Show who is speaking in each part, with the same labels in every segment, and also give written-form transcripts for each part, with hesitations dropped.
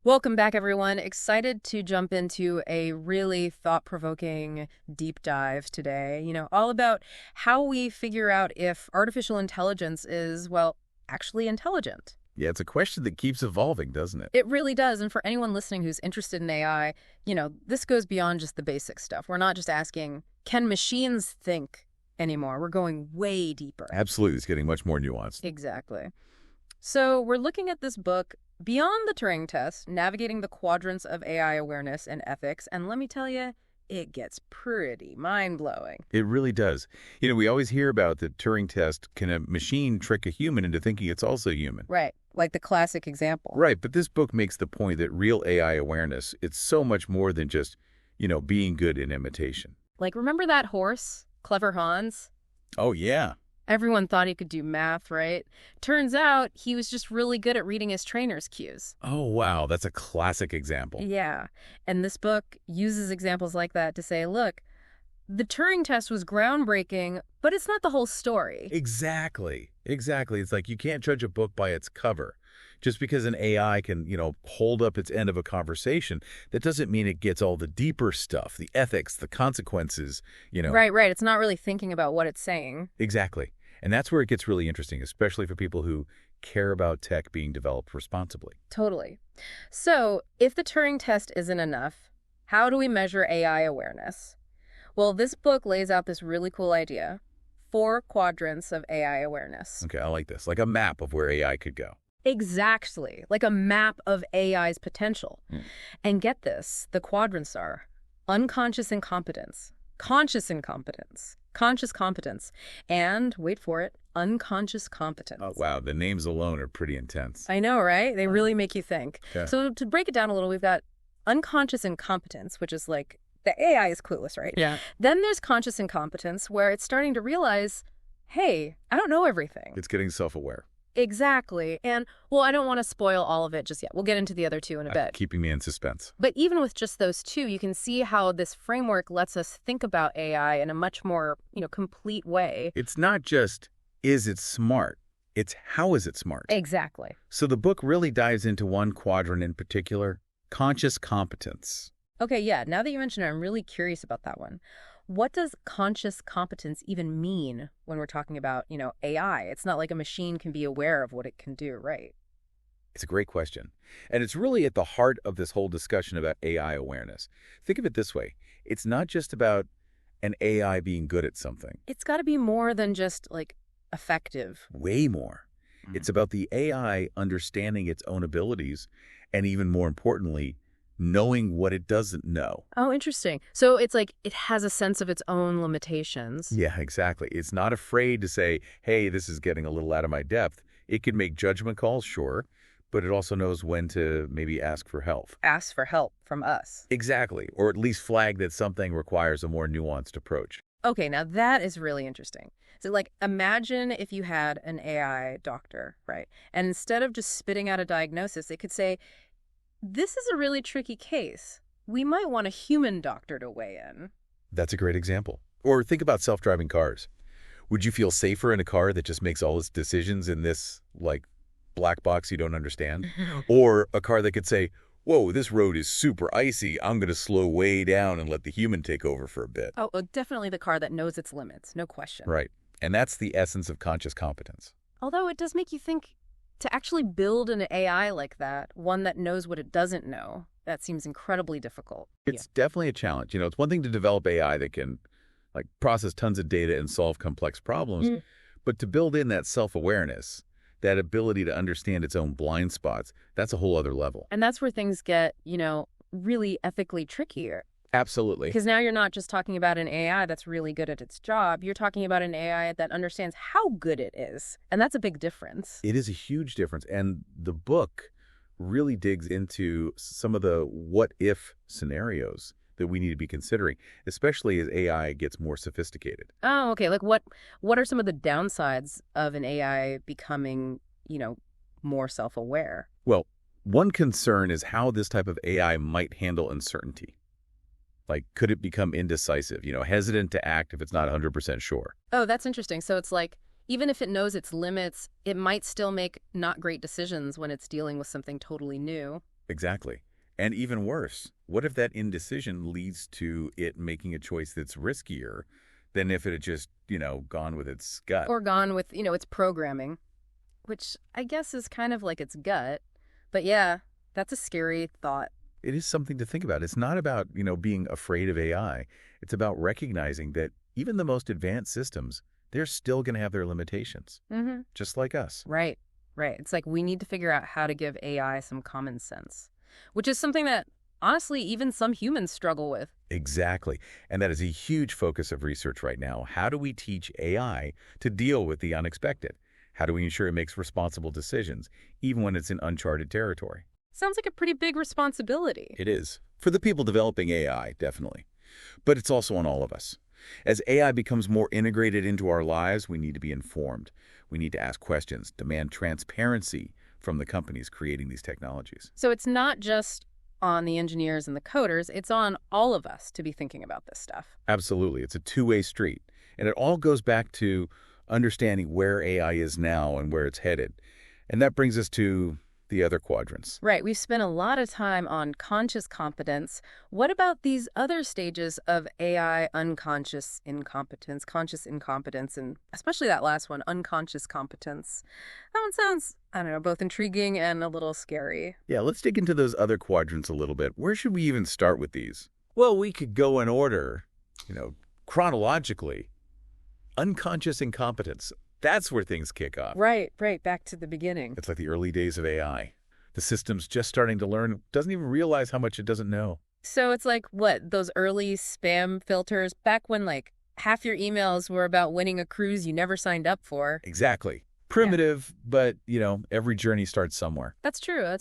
Speaker 1: Welcome back, everyone. Excited to jump into a really thought-provoking deep dive today. All about how we figure out if artificial intelligence is, well, actually intelligent.
Speaker 2: Yeah, it's a question that keeps evolving, doesn't it?
Speaker 1: It really does. And for anyone listening who's interested in AI, this goes beyond just the basic stuff. We're not just asking, can machines think anymore? We're going way deeper.
Speaker 2: Absolutely. It's getting much more nuanced.
Speaker 1: Exactly. So we're looking at this book, Beyond the Turing Test, Navigating the Quadrants of AI Awareness and Ethics. And let me tell you, it gets pretty mind-blowing.
Speaker 2: It really does. We always hear about the Turing test. Can a machine trick a human into thinking it's also human?
Speaker 1: Right. Like the classic example.
Speaker 2: Right. But this book makes the point that real AI awareness, it's so much more than just, being good in imitation.
Speaker 1: Like, remember that horse, Clever Hans?
Speaker 2: Oh, yeah.
Speaker 1: Everyone thought he could do math, right? Turns out he was just really good at reading his trainer's cues.
Speaker 2: Oh, wow. That's a classic example.
Speaker 1: Yeah. And this book uses examples like that to say, look, the Turing test was groundbreaking, but it's not the whole story.
Speaker 2: Exactly. Exactly. It's like you can't judge a book by its cover. Just because an AI can, hold up its end of a conversation, that doesn't mean it gets all the deeper stuff, the ethics, the consequences,
Speaker 1: Right. It's not really thinking about what it's saying.
Speaker 2: Exactly. And that's where it gets really interesting, especially for people who care about tech being developed responsibly.
Speaker 1: Totally. So, if the Turing test isn't enough, how do we measure AI awareness? Well, this book lays out this really cool idea. 4 quadrants of AI awareness.
Speaker 2: Okay, I like this. Like a map of where AI could go.
Speaker 1: Exactly. Like a map of AI's potential. And get this, the quadrants are unconscious incompetence, conscious incompetence, conscious competence, and, wait for it, unconscious competence.
Speaker 2: Oh, wow. The names alone are pretty intense.
Speaker 1: I know, right? They really make you think.
Speaker 2: Yeah.
Speaker 1: So to break it down a little, we've got unconscious incompetence, which is like the AI is clueless, right?
Speaker 2: Yeah.
Speaker 1: Then there's conscious incompetence, where it's starting to realize, hey, I don't know everything.
Speaker 2: It's getting self-aware.
Speaker 1: Exactly. And, well, I don't want to spoil all of it just yet. We'll get into the other 2 in a bit.
Speaker 2: Keeping me in suspense.
Speaker 1: But even with just those 2, you can see how this framework lets us think about AI in a much more, complete way.
Speaker 2: It's not just, is it smart? It's how is it smart?
Speaker 1: Exactly.
Speaker 2: So the book really dives into one quadrant in particular, conscious competence.
Speaker 1: Okay, yeah. Now that you mention it, I'm really curious about that one. What does conscious competence even mean when we're talking about, AI? It's not like a machine can be aware of what it can do, right?
Speaker 2: It's a great question. And it's really at the heart of this whole discussion about AI awareness. Think of it this way. It's not just about an AI being good at something.
Speaker 1: It's got to be more than just, like, effective.
Speaker 2: Way more. It's about the AI understanding its own abilities and, even more importantly, knowing what it doesn't know.
Speaker 1: Oh, interesting. So it's like it has a sense of its own limitations.
Speaker 2: Yeah, exactly. It's not afraid to say, hey, this is getting a little out of my depth. It can make judgment calls, sure, but it also knows when to maybe ask for help.
Speaker 1: Ask for help from us.
Speaker 2: Exactly. Or at least flag that something requires a more nuanced approach.
Speaker 1: Okay, now that is really interesting. So, like, imagine if you had an AI doctor, right? And instead of just spitting out a diagnosis, it could say, this is a really tricky case. We might want a human doctor to weigh in.
Speaker 2: That's a great example. Or think about self-driving cars. Would you feel safer in a car that just makes all its decisions in this, like, black box you don't understand? Or a car that could say, whoa, this road is super icy. I'm going to slow way down and let the human take over for a bit.
Speaker 1: Oh, definitely the car that knows its limits, no question.
Speaker 2: Right. And that's the essence of conscious competence.
Speaker 1: Although it does make you think, to actually build an AI like that, one that knows what it doesn't know, that seems incredibly difficult.
Speaker 2: It's definitely a challenge. It's one thing to develop AI that can, like, process tons of data and solve complex problems, but to build in that self-awareness, that ability to understand its own blind spots, that's a whole other level.
Speaker 1: And that's where things get, really ethically trickier.
Speaker 2: Absolutely.
Speaker 1: Because now you're not just talking about an AI that's really good at its job. You're talking about an AI that understands how good it is. And that's a big difference.
Speaker 2: It is a huge difference. And the book really digs into some of the what-if scenarios that we need to be considering, especially as AI gets more sophisticated.
Speaker 1: Oh, okay. Like what are some of the downsides of an AI becoming, more self-aware?
Speaker 2: Well, one concern is how this type of AI might handle uncertainty. Like, could it become indecisive, hesitant to act if it's not 100% sure?
Speaker 1: Oh, that's interesting. So it's like, even if it knows its limits, it might still make not great decisions when it's dealing with something totally new.
Speaker 2: Exactly. And even worse, what if that indecision leads to it making a choice that's riskier than if it had just, gone with its gut?
Speaker 1: Or gone with, its programming, which I guess is kind of like its gut. But yeah, that's a scary thought.
Speaker 2: It is something to think about. It's not about, being afraid of AI. It's about recognizing that even the most advanced systems, they're still going to have their limitations, just like us.
Speaker 1: Right, right. It's like we need to figure out how to give AI some common sense, which is something that, honestly, even some humans struggle with.
Speaker 2: Exactly. And that is a huge focus of research right now. How do we teach AI to deal with the unexpected? How do we ensure it makes responsible decisions, even when it's in uncharted territory?
Speaker 1: Sounds like a pretty big responsibility.
Speaker 2: It is. For the people developing AI, definitely. But it's also on all of us. As AI becomes more integrated into our lives, we need to be informed. We need to ask questions, demand transparency from the companies creating these technologies.
Speaker 1: So it's not just on the engineers and the coders, it's on all of us to be thinking about this stuff.
Speaker 2: Absolutely. It's a two-way street. And it all goes back to understanding where AI is now and where it's headed. And that brings us to the other quadrants.
Speaker 1: Right. We've spent a lot of time on conscious competence. What about these other stages of AI unconscious incompetence, conscious incompetence, and especially that last one, unconscious competence? That one sounds, I don't know, both intriguing and a little scary.
Speaker 2: Yeah, let's dig into those other quadrants a little bit. Where should we even start with these? Well, we could go in order, chronologically. Unconscious incompetence. That's where things kick off.
Speaker 1: Right, back to the beginning.
Speaker 2: It's like the early days of AI. The system's just starting to learn, doesn't even realize how much it doesn't know.
Speaker 1: So it's like, what, those early spam filters back when like half your emails were about winning a cruise you never signed up for.
Speaker 2: Exactly. Primitive, but, every journey starts somewhere.
Speaker 1: That's true.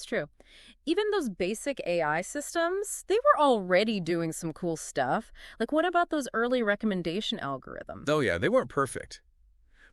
Speaker 1: Even those basic AI systems, they were already doing some cool stuff. Like, what about those early recommendation algorithms?
Speaker 2: Oh, yeah, they weren't perfect.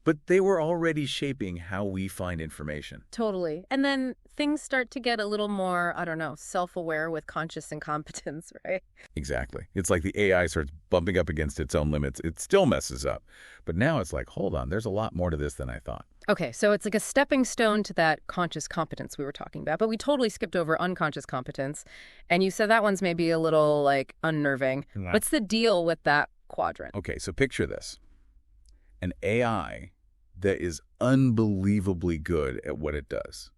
Speaker 2: But they were already shaping how we find information.
Speaker 1: Totally. And then things start to get a little more, I don't know, self-aware with conscious incompetence, right?
Speaker 2: Exactly. It's like the AI starts bumping up against its own limits. It still messes up. But now it's like, hold on, there's a lot more to this than I thought.
Speaker 1: Okay, so it's like a stepping stone to that conscious competence we were talking about. But we totally skipped over unconscious competence. And you said that one's maybe a little, like, unnerving.
Speaker 2: Right.
Speaker 1: What's the deal with that quadrant?
Speaker 2: Okay, so picture this. An AI that is unbelievably good at what it does.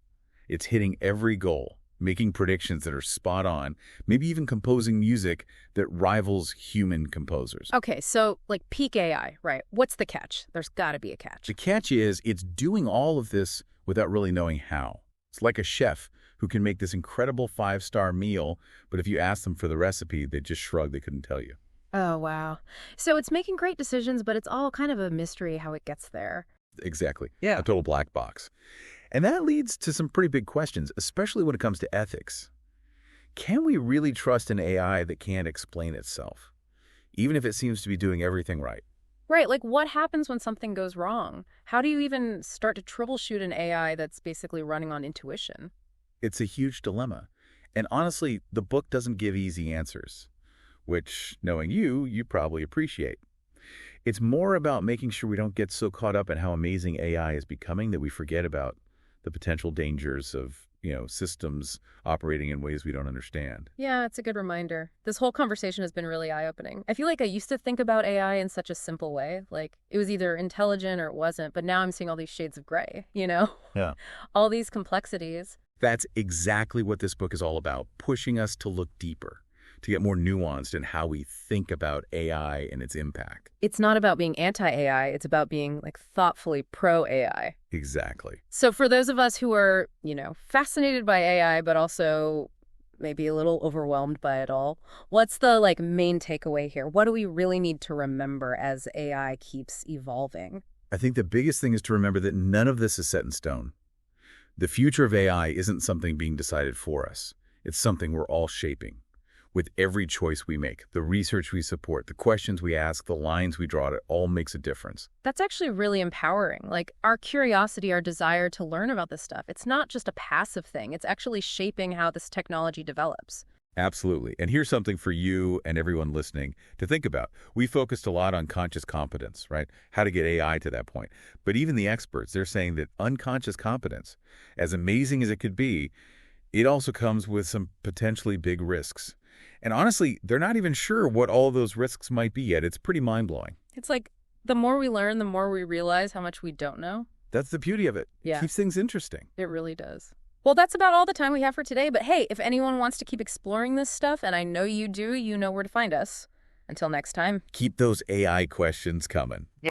Speaker 2: It's hitting every goal, making predictions that are spot on, maybe even composing music that rivals human composers.
Speaker 1: Okay, so like peak AI, right? What's the catch? There's got to be a catch.
Speaker 2: The catch is it's doing all of this without really knowing how. It's like a chef who can make this incredible 5-star meal, but if you ask them for the recipe, they just shrug, they couldn't tell you.
Speaker 1: Oh, wow. So it's making great decisions, but it's all kind of a mystery how it gets there.
Speaker 2: Exactly.
Speaker 1: Yeah.
Speaker 2: A total black box. And that leads to some pretty big questions, especially when it comes to ethics. Can we really trust an AI that can't explain itself, even if it seems to be doing everything right?
Speaker 1: Right, like what happens when something goes wrong? How do you even start to troubleshoot an AI that's basically running on intuition?
Speaker 2: It's a huge dilemma. And honestly, the book doesn't give easy answers, which, knowing you probably appreciate. It's more about making sure we don't get so caught up in how amazing AI is becoming that we forget about the potential dangers of, systems operating in ways we don't understand.
Speaker 1: Yeah, it's a good reminder. This whole conversation has been really eye-opening. I feel like I used to think about AI in such a simple way. Like, it was either intelligent or it wasn't, but now I'm seeing all these shades of gray,
Speaker 2: Yeah.
Speaker 1: All these complexities.
Speaker 2: That's exactly what this book is all about, pushing us to look deeper, to get more nuanced in how we think about AI and its impact.
Speaker 1: It's not about being anti-AI, it's about being like thoughtfully pro-AI.
Speaker 2: Exactly.
Speaker 1: So for those of us who are, fascinated by AI, but also maybe a little overwhelmed by it all, what's the main takeaway here? What do we really need to remember as AI keeps evolving?
Speaker 2: I think the biggest thing is to remember that none of this is set in stone. The future of AI isn't something being decided for us. It's something we're all shaping. With every choice we make, the research we support, the questions we ask, the lines we draw, it all makes a difference.
Speaker 1: That's actually really empowering. Like our curiosity, our desire to learn about this stuff, it's not just a passive thing. It's actually shaping how this technology develops.
Speaker 2: Absolutely. And here's something for you and everyone listening to think about. We focused a lot on conscious competence, right? How to get AI to that point. But even the experts, they're saying that unconscious competence, as amazing as it could be, it also comes with some potentially big risks. And honestly, they're not even sure what all of those risks might be yet. It's pretty mind-blowing.
Speaker 1: It's like the more we learn, the more we realize how much we don't know.
Speaker 2: That's the beauty of it.
Speaker 1: Yeah.
Speaker 2: It keeps things interesting.
Speaker 1: It really does. Well, that's about all the time we have for today. But hey, if anyone wants to keep exploring this stuff, and I know you do, you know where to find us. Until next time.
Speaker 2: Keep those AI questions coming.